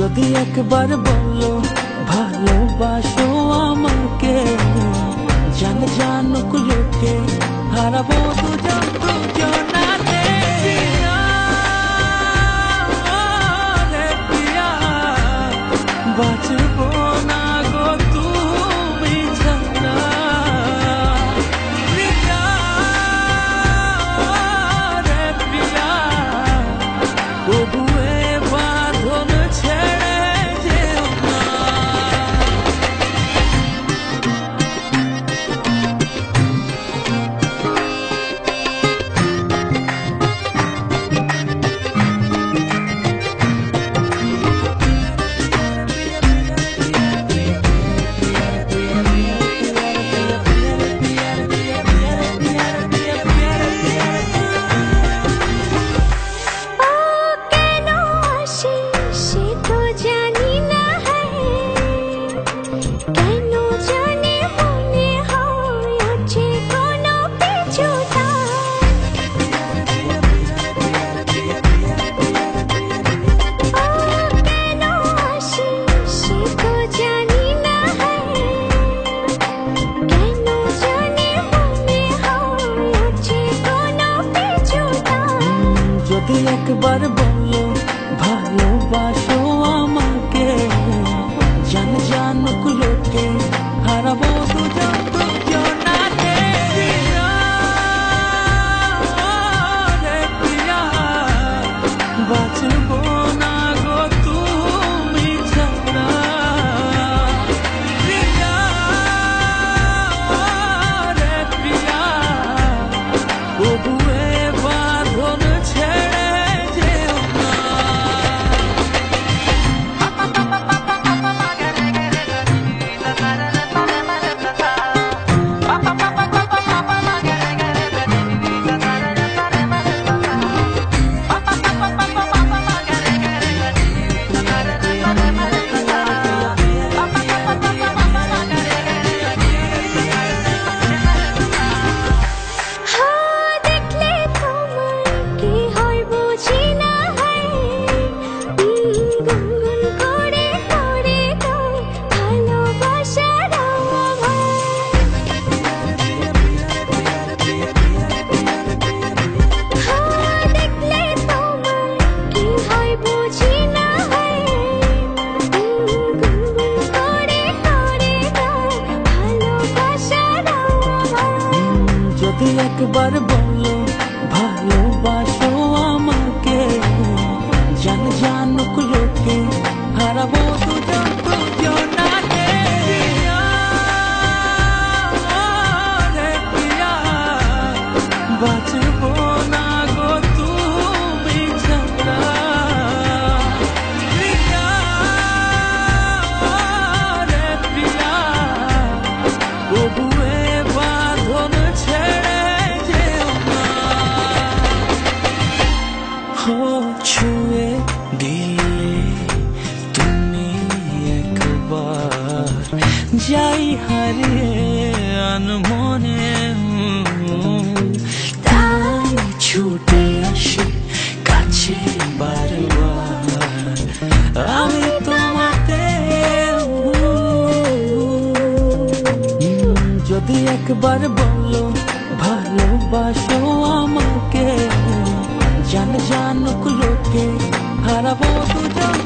যদি একবার বলো ভালোবাসো আমাকে, জানে জানুক লোকে হারাবো দুজন দুজনাতে। বাঁচবো না গো তুমি ছাড়া, প্রিয়া রে প্রিয়া, তবুয়ে বাঁধন ছেড়ে যেও না। যদি একবার বলো ভালোবাসো আমাকে, জানে জানুক লোকে হারাবো দুজন দুজনাতে। রে প্রিয়া, বাঁচবো না গো তুমি ছাড়া, প্রিয়া রে প্রিয়া, তবুয়ে বাঁধন ছেড়ে যেও না। যদি একবার বলো ভালোবাসো আমাকে, জানে জানুক লোকে হারাবো দুজন দুজনাতে। রে প্রিয়া, বাঁচবো না গো তুমি ছাড়া, প্রিয়া রে প্রিয়া, তবুয়ে বাঁধন ছেড়ে যেও না। ছুঁয়ে দিলে তুমি একবার, যাই হারিয়ে আনমনে, তাই ছুটে আসি কাছে বারবার আমি তোমাতে। যদি একবার বলো ভালোবাসো আমাকে, জানে জানুক লোকে হারাবো দুজন